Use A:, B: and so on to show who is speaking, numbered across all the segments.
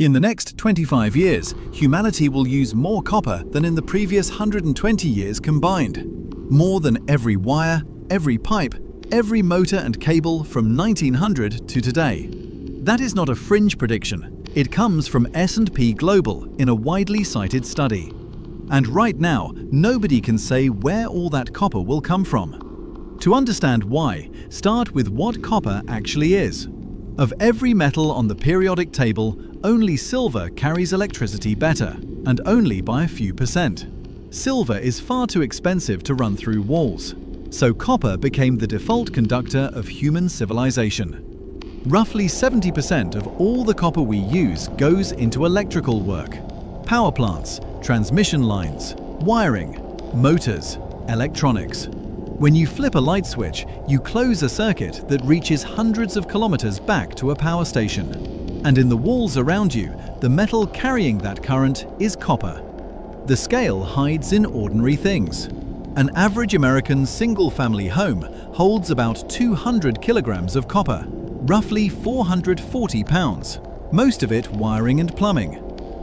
A: In the next 25 years, humanity will use more copper than in the previous 120 years combined. More than every wire, every pipe, every motor and cable from 1900 to today. That is not a fringe prediction. It comes from S&P Global in a widely cited study. And right now, nobody can say where all that copper will come from. To understand why, start with what copper actually is. Of every metal on the periodic table, only silver carries electricity better, and only by a few percent. Silver is far too expensive to run through walls, so copper became the default conductor of human civilization. Roughly 70% of all the copper we use goes into electrical work. Power plants, transmission lines, wiring, motors, electronics. When you flip a light switch, you close a circuit that reaches hundreds of kilometers back to a power station. And in the walls around you, the metal carrying that current is copper. The scale hides in ordinary things. An average American single-family home holds about 200 kilograms of copper, roughly 440 pounds, most of it wiring and plumbing.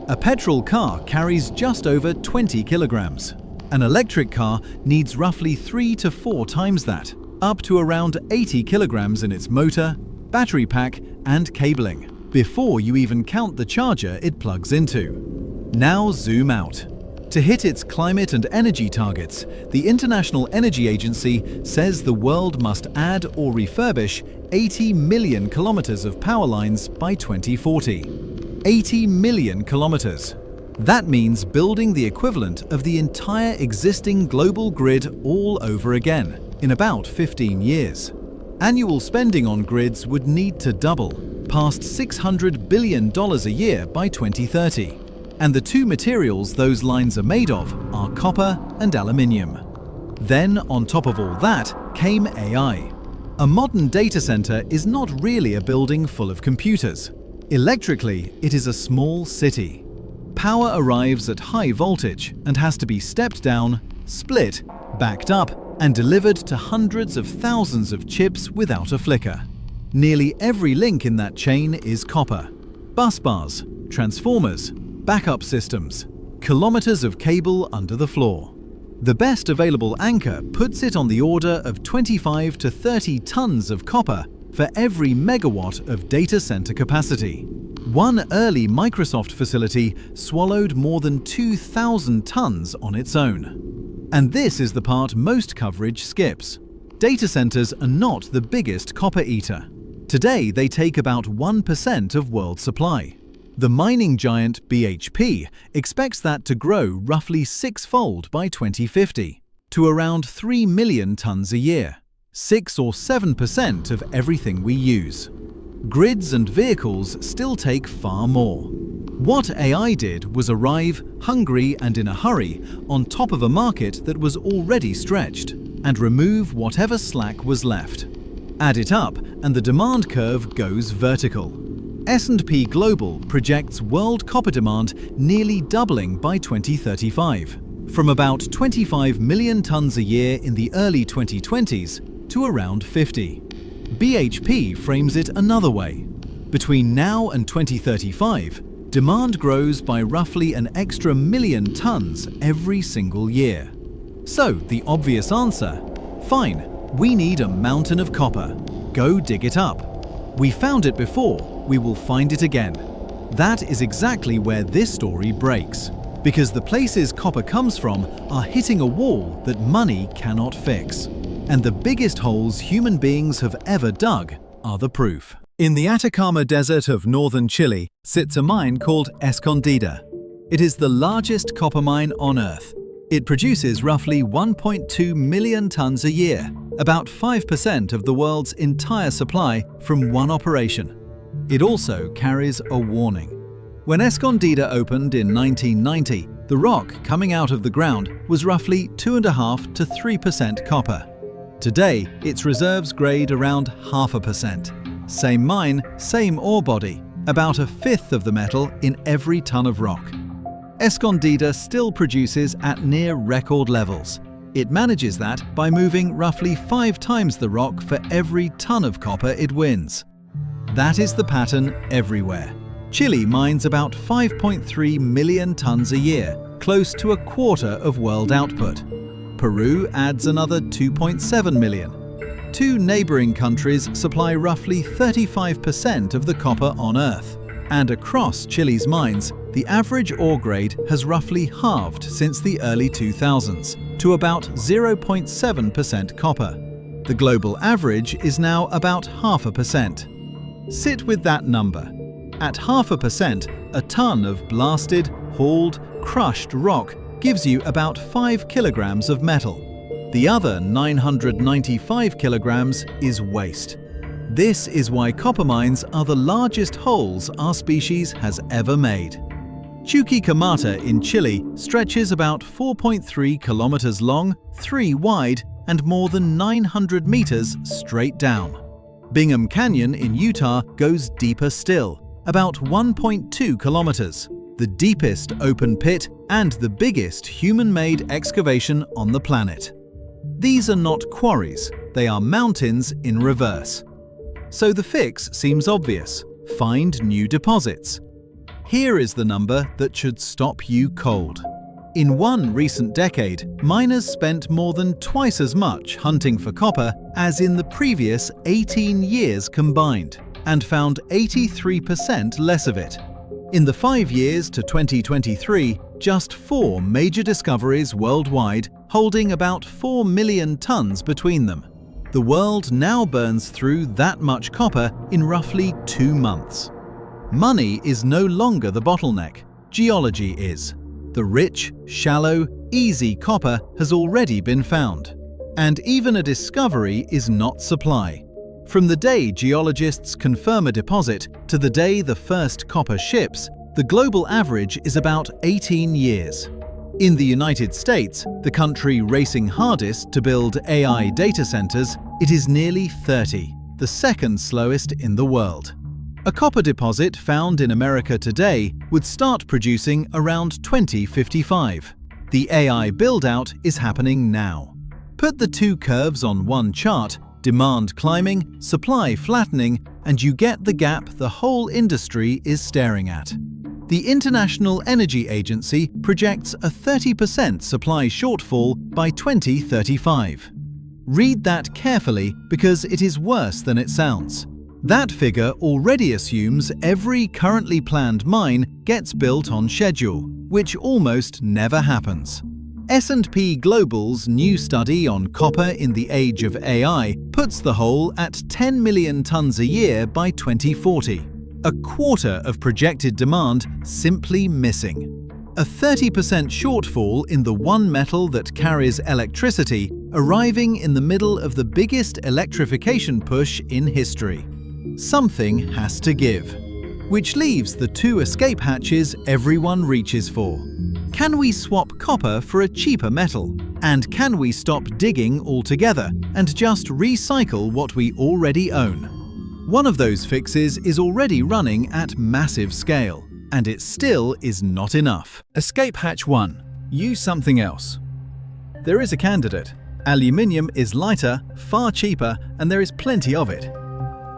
A: A petrol car carries just over 20 kilograms. An electric car needs roughly 3 to 4 times that, up to around 80 kilograms in its motor, battery pack, and cabling, before you even count the charger it plugs into. Now zoom out. To hit its climate and energy targets, the International Energy Agency says the world must add or refurbish 80 million kilometers of power lines by 2040. 80 million kilometers. That means building the equivalent of the entire existing global grid all over again in about 15 years. Annual spending on grids would need to double, past $600 billion a year by 2030. And the two materials those lines are made of are copper and aluminium. Then, on top of all that, came AI. A modern data center is not really a building full of computers. Electrically, it is a small city. Power arrives at high voltage and has to be stepped down, split, backed up, and delivered to hundreds of thousands of chips without a flicker. Nearly every link in that chain is copper. Bus bars, transformers, backup systems, kilometers of cable under the floor. The best available anchor puts it on the order of 25 to 30 tons of copper for every megawatt of data center capacity. One early Microsoft facility swallowed more than 2,000 tons on its own. And this is the part most coverage skips. Data centers are not the biggest copper eater. Today, they take about 1% of world supply. The mining giant BHP expects that to grow roughly six-fold by 2050, to around 3 million tons a year, 6 or 7% of everything we use. Grids and vehicles still take far more. What AI did was arrive, hungry and in a hurry, on top of a market that was already stretched, and remove whatever slack was left. Add it up, and the demand curve goes vertical. S&P Global projects world copper demand nearly doubling by 2035, from about 25 million tons a year in the early 2020s to around 50. BHP frames it another way. Between now and 2035, demand grows by roughly an extra million tons every single year. So the obvious answer? Fine, we need a mountain of copper. Go dig it up. We found it before, we will find it again. That is exactly where this story breaks, because the places copper comes from are hitting a wall that money cannot fix. And the biggest holes human beings have ever dug are the proof. In the Atacama Desert of northern Chile sits a mine called Escondida. It is the largest copper mine on Earth. It produces roughly 1.2 million tons a year, about 5% of the world's entire supply from one operation. It also carries a warning. When Escondida opened in 1990, the rock coming out of the ground was roughly 2.5 to 3% copper. Today, its reserves grade around 0.5%. Same mine, same ore body, about a fifth of the metal in every ton of rock. Escondida still produces at near record levels. It manages that by moving roughly 5 times the rock for every ton of copper it wins. That is the pattern everywhere. Chile mines about 5.3 million tons a year, close to a quarter of world output. Peru adds another 2.7 million. Two neighboring countries supply roughly 35% of the copper on Earth. And across Chile's mines, the average ore grade has roughly halved since the early 2000s, to about 0.7% copper. The global average is now about 0.5%. Sit with that number. At 0.5%, a ton of blasted, hauled, crushed rock gives you about 5 kilograms of metal. The other 995 kilograms is waste. This is why copper mines are the largest holes our species has ever made. Chuquicamata in Chile stretches about 4.3 kilometers long, 3 wide, and more than 900 meters straight down. Bingham Canyon in Utah goes deeper still, about 1.2 kilometers, the deepest open pit and the biggest human-made excavation on the planet. These are not quarries, they are mountains in reverse. So the fix seems obvious: find new deposits. Here is the number that should stop you cold. In one recent decade, miners spent more than twice as much hunting for copper as in the previous 18 years combined, and found 83% less of it. In the 5 years to 2023, just 4 major discoveries worldwide, holding about 4 million tons between them. The world now burns through that much copper in roughly 2 months. Money is no longer the bottleneck, geology is. The rich, shallow, easy copper has already been found. And even a discovery is not supply. From the day geologists confirm a deposit to the day the first copper ships, the global average is about 18 years. In the United States, the country racing hardest to build AI data centers, it is nearly 30, the second slowest in the world. A copper deposit found in America today would start producing around 2055. The AI build-out is happening now. Put the two curves on one chart, demand climbing, supply flattening, and you get the gap the whole industry is staring at. The International Energy Agency projects a 30% supply shortfall by 2035. Read that carefully because it is worse than it sounds. That figure already assumes every currently planned mine gets built on schedule, which almost never happens. S&P Global's new study on copper in the age of AI puts the hole at 10 million tons a year by 2040. A quarter of projected demand simply missing. A 30% shortfall in the one metal that carries electricity, arriving in the middle of the biggest electrification push in history. Something has to give. Which leaves the two escape hatches everyone reaches for. Can we swap copper for a cheaper metal? And can we stop digging altogether and just recycle what we already own? One of those fixes is already running at massive scale, and it still is not enough. Escape hatch 1. Use something else. There is a candidate. Aluminium is lighter, far cheaper, and there is plenty of it.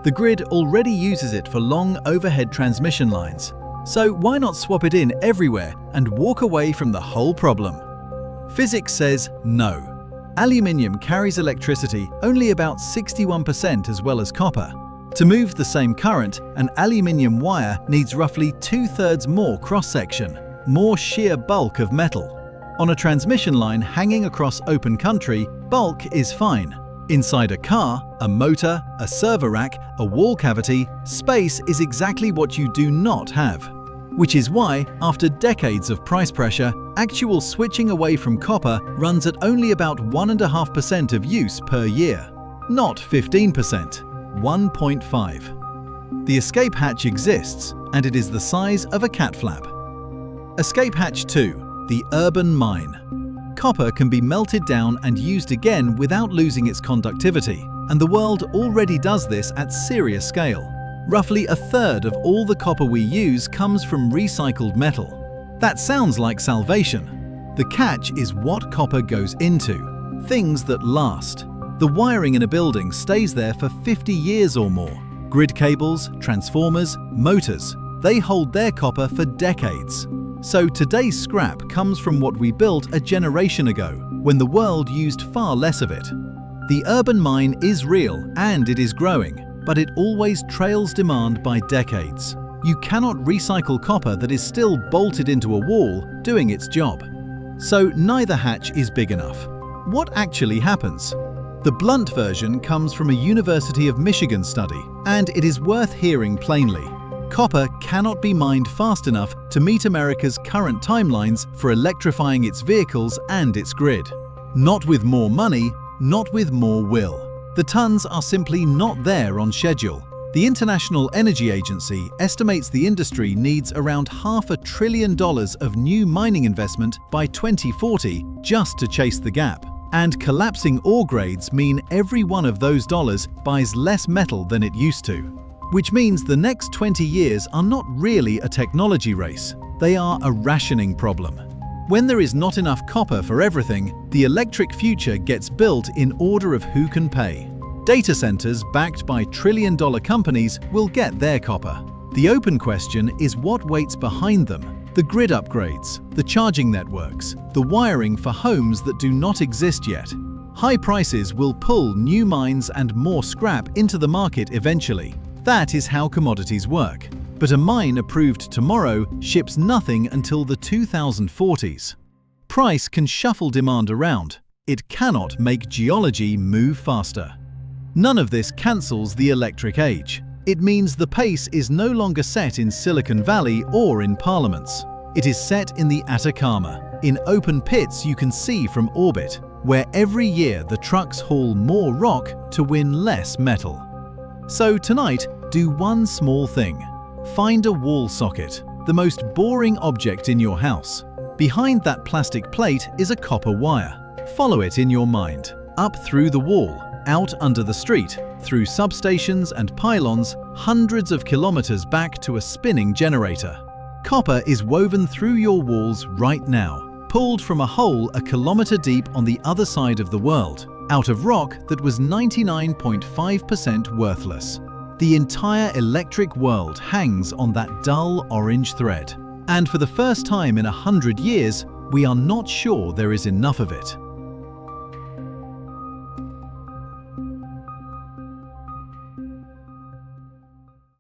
A: The grid already uses it for long overhead transmission lines, so why not swap it in everywhere and walk away from the whole problem? Physics says no. Aluminium carries electricity only about 61% as well as copper. To move the same current, an aluminium wire needs roughly 2/3 more cross-section, more sheer bulk of metal. On a transmission line hanging across open country, bulk is fine. Inside a car, a motor, a server rack, a wall cavity, space is exactly what you do not have. Which is why, after decades of price pressure, actual switching away from copper runs at only about 1.5% of use per year. Not 15%, 1.5. The escape hatch exists, and it is the size of a cat flap. Escape hatch 2, the urban mine. Copper can be melted down and used again without losing its conductivity, and the world already does this at serious scale. Roughly 1/3 of all the copper we use comes from recycled metal. That sounds like salvation. The catch is what copper goes into, things that last. The wiring in a building stays there for 50 years or more. Grid cables, transformers, motors. They hold their copper for decades. So today's scrap comes from what we built a generation ago, when the world used far less of it. The urban mine is real and it is growing, but it always trails demand by decades. You cannot recycle copper that is still bolted into a wall doing its job. So neither hatch is big enough. What actually happens? The blunt version comes from a University of Michigan study, and it is worth hearing plainly. Copper cannot be mined fast enough to meet America's current timelines for electrifying its vehicles and its grid. Not with more money, not with more will. The tons are simply not there on schedule. The International Energy Agency estimates the industry needs around $500 billion of new mining investment by 2040 just to chase the gap. And collapsing ore grades mean every one of those dollars buys less metal than it used to. Which means the next 20 years are not really a technology race, they are a rationing problem. When there is not enough copper for everything, the electric future gets built in order of who can pay. Data centers backed by trillion-dollar companies will get their copper. The open question is what waits behind them. The grid upgrades, the charging networks, the wiring for homes that do not exist yet. High prices will pull new mines and more scrap into the market eventually. That is how commodities work. But a mine approved tomorrow ships nothing until the 2040s. Price can shuffle demand around. It cannot make geology move faster. None of this cancels the electric age. It means the pace is no longer set in Silicon Valley or in parliaments. It is set in the Atacama, in open pits you can see from orbit, where every year the trucks haul more rock to win less metal. So tonight, do one small thing. Find a wall socket, the most boring object in your house. Behind that plastic plate is a copper wire. Follow it in your mind, up through the wall, out under the street, through substations and pylons, hundreds of kilometers back to a spinning generator. Copper is woven through your walls right now, pulled from a hole a kilometer deep on the other side of the world, out of rock that was 99.5% worthless. The entire electric world hangs on that dull orange thread. And for the first time in 100 years, we are not sure there is enough of it.